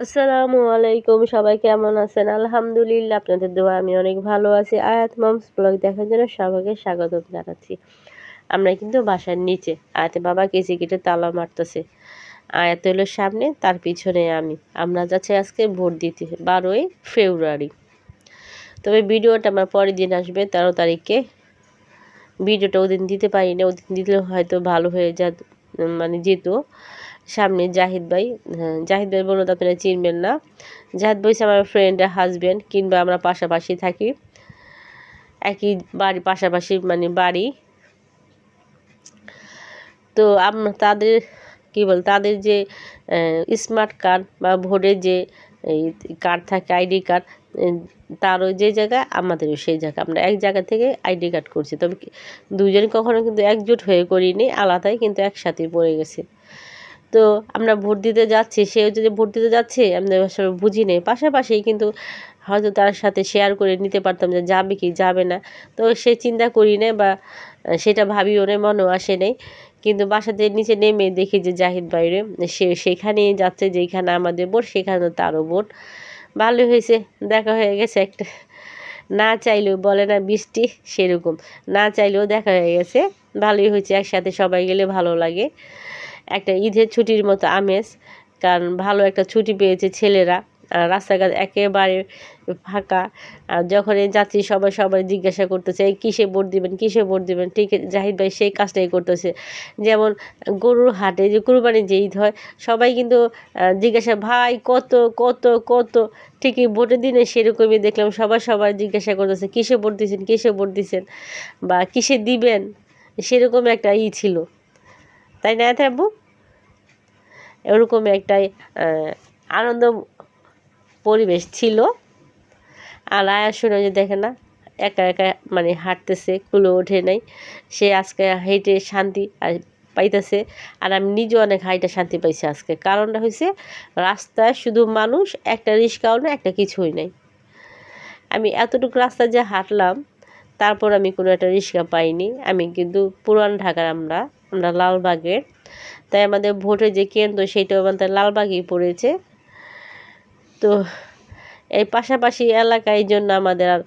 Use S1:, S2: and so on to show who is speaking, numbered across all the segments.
S1: আসসালামু আলাইকুম, সবাই কেমন আছেন? আলহামদুলিল্লাহ, আপনাদের দোয়া আমি অনেক ভালো আছি। আয়াত মমস ব্লগ দেখার জন্য সবাইকে স্বাগতম জানাচ্ছি। আমরা কিন্তু বাসার নিচে, আয়াতের বাবা কেচি কেটে তালা মারতেছে। আয়াত হলো সামনে, তার পিছনে আমি। আমরা যাচ্ছি আজকে ভোট দিতে, 12ই ফেব্রুয়ারি। তবে ভিডিওটা আমার পরের দিন আসবে, 13 তারিখে। ভিডিওটা ওদিন দিতে পারি না, ওদিন দিলে হয়তো ভালো হয়ে যেত। সামনে জাহিদ ভাই, হ্যাঁ জাহিদ ভাই বললো তো আপনারা চিনবেন না। জাহিদ ভাই হচ্ছে আমার ফ্রেন্ডের হাজব্যান্ড, কিংবা আমরা পাশাপাশি থাকি, একই বাড়ি, পাশাপাশি বাড়ি। তো তাদের তাদের যে স্মার্ট কার্ড বা ভোটের যে এই কার্ড থাকে, আইডি কার্ড, তারও যে জায়গা আমাদেরও সেই জায়গা, আমরা এক জায়গা থেকে আইডি কার্ড করছি। তবে দুজন কখনো কিন্তু একজোট হয়ে করিনি, আলাদাই কিন্তু একসাথেই পড়ে গেছে। তো আমরা ভোট দিতে যাচ্ছি, সেও যদি ভোট দিতে যাচ্ছে আমরা আসলে বুঝি নেই, পাশাপাশি কিন্তু হয়তো তার সাথে শেয়ার করে নিতে পারতাম যে যাবে কি যাবে না। তো সে চিন্তা করি না, বা সেটা ভাবিও না, মনেও আসে নেই। কিন্তু বাসাতে নিচে নেমে দেখি যে জাহিদ বাইরে, সে সেখানেই যাচ্ছে যেখানে আমাদের ভোট, সেখানে তারও ভোট। ভালোই হয়েছে, দেখা হয়ে গেছে একটা। না চাইলেও বলে না বৃষ্টি, সেরকম না চাইলেও দেখা হয়ে গেছে। ভালোই হয়েছে, একসাথে সবাই গেলে ভালো লাগে। একটা ঈদের ছুটির মতো আমেজ, কারণ ভালো একটা ছুটি পেয়েছে ছেলেরা। আর রাস্তাঘাট একেবারে ফাঁকা। আর যখনই যাচ্ছি সবাই জিজ্ঞাসা করতেছে এই কিসে ভোট দিবেন, কিসে ভোট দিবেন। ঠিক জাহিদ ভাই সেই কাজটাই করতেছে। যেমন গরুর হাটে যে কুরবানির যে ঈদ হয়, সবাই কিন্তু জিজ্ঞাসা ভাই কত কত কত। ঠিকই ভোটের দিনে সেরকমই দেখলাম, সবাই জিজ্ঞাসা করতেছে কিসে ভোট দিছেন, কিসে ভোট দিছেন, বা কিসে দিবেন। সেরকম একটা ছিল, তাই না আব্বু? এরকম একটাই আনন্দ পরিবেশ ছিল। আর আয়া শুনে যে দেখে না, একা একা হাঁটতেছে, কুলো ওঠে নাই। সে আজকে হেঁটে শান্তি পাইতেছে। আর আমি নিজেও অনেক হাইটে শান্তি পাইছি আজকে। কারণটা হয়েছে রাস্তায় শুধু মানুষ, একটা রিস্কাও না, একটা কিছুই নাই। আমি এতটুকু রাস্তা যে হাঁটলাম, তারপর আমি কোনো একটা রিক্সা পাইনি। আমি কিন্তু পুরান ঢাকার, আমরা লালবাগের। তাই আমাদের ভোটের যে কেন্দ্র, সেইটাও আমাদের লালবাগেই পড়েছে। তো এই পাশাপাশি এলাকা, এই জন্য আমাদের আর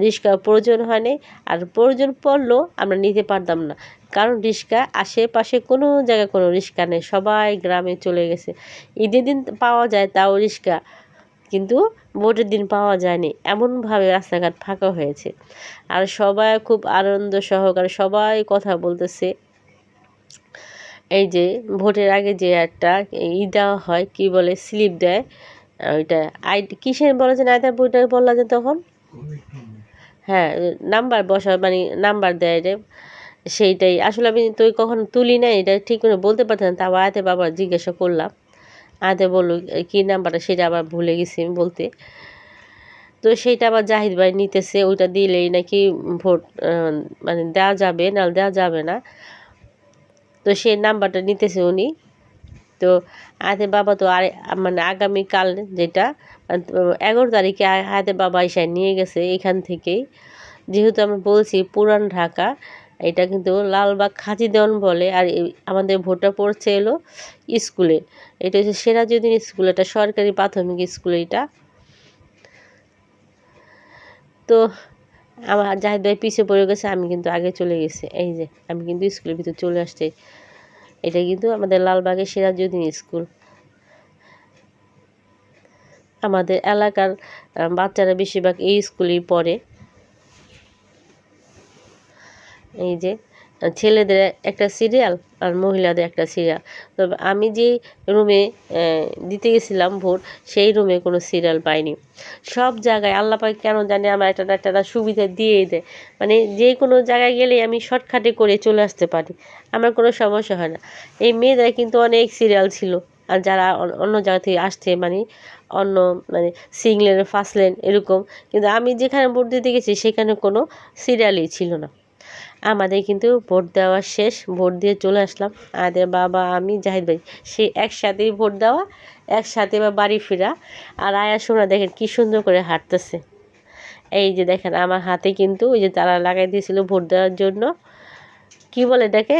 S1: রিক্সার প্রয়োজন হয়নি। আর প্রয়োজন পড়লেও আমরা নিতে পারতাম না, কারণ রিক্সা আশেপাশে কোনো জায়গায় কোনো রিক্সা নেই, সবাই গ্রামে চলে গেছে। ঈদের দিন পাওয়া যায় তাও রিক্সা, কিন্তু ভোটের দিন পাওয়া যায়নি। এমনভাবে রাস্তাঘাট ফাঁকা হয়েছে। আর সবাই খুব আনন্দ সহকারে সবাই কথা বলতেছে। এই যে ভোটের আগে যে একটা দেওয়া হয়, কি বলে, স্লিপ দেয়, ওইটা কিসের বলে যে নাইতার বইটা বললা যে তখন, হ্যাঁ নাম্বার বসা, নাম্বার দেয় রে। সেইটাই আসলে আমি তো কখনো তুলি নাই, এটা ঠিক করে বলতে পারতাম। তাও আয়াতে বাবা জিজ্ঞাসা করলাম, আয়াতে বললো কী নাম্বারটা, সেটা আবার ভুলে গেছি আমি বলতে। তো সেইটা আবার জাহিদ ভাই নিতেছে, ওইটা দিলেই নাকি ভোট দেওয়া যাবে, না দেওয়া যাবে না। তো সেই নাম্বারটা নিতেছে উনি। তো আয়াতের বাবা তো আর আগামীকাল, যেটা 11 তারিখে আয়াতের বাবা এসে নিয়ে গেছে এখান থেকেই। যেহেতু আমি বলছি পুরান ঢাকা, এটা কিন্তু লালবাগ খাজিদেওয়ান বলে। আর আমাদের ভোটটা পড়ছে এলো স্কুলে, এটা হচ্ছে সিরাজউদ্দিন স্কুল, এটা সরকারি প্রাথমিক স্কুল এটা। তো আমার জাহিদ ভাই পিছিয়ে পড়ে গেছে, আমি কিন্তু আগে চলে গেছি। এই যে আমি কিন্তু স্কুলের ভিতর চলে আসছি। এটা কিন্তু আমাদের লালবাগের সিরাজউদ্দিন স্কুল। আমাদের এলাকার বাচ্চারা বেশিরভাগ এই স্কুলেই পড়ে। এই যে ছেলেদের একটা সিরিয়াল আর মহিলাদের একটা সিরিয়াল। তবে আমি যে রুমে দিতে গেছিলাম ভোট, সেই রুমে কোনো সিরিয়াল পাইনি। সব জায়গায় আল্লাহ পাক কেন জানি আমার একটা না একটা সুবিধা দিয়েই দেয়। যে কোনো জায়গায় গেলেই আমি শর্টকাটে করে চলে আসতে পারি, আমার কোনো সমস্যা হয় না। এই মেয়েদের কিন্তু অনেক সিরিয়াল ছিল। আর যারা অন্য জায়গা থেকে আসছে, অন্য সিঙ্গল লেন, ফার্স্ট লেন এরকম, কিন্তু আমি যেখানে ভোট দিতে গেছি সেখানে কোনো সিরিয়ালই ছিল না। আমাদের কিন্তু ভোট দেওয়া শেষ, ভোট দিয়ে চলে আসলাম। আমাদের বাবা, আমি, জাহিদ ভাই, সে একসাথেই ভোট দেওয়া, একসাথে বা বাড়ি ফেরা। আর আয়া সোনা দেখেন কী সুন্দর করে হাঁটতেছে। এই যে দেখেন আমার হাতে কিন্তু ওই যে তারা লাগাই দিয়েছিল ভোট দেওয়ার জন্য, কি বলে এটাকে,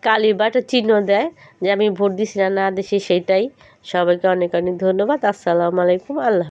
S1: কালি বা একটা চিহ্ন দেয় যে আমি ভোট দিছি না না দিছি সেইটাই। সবাইকে অনেক অনেক ধন্যবাদ। আসসালামু আলাইকুম। আল্লাহ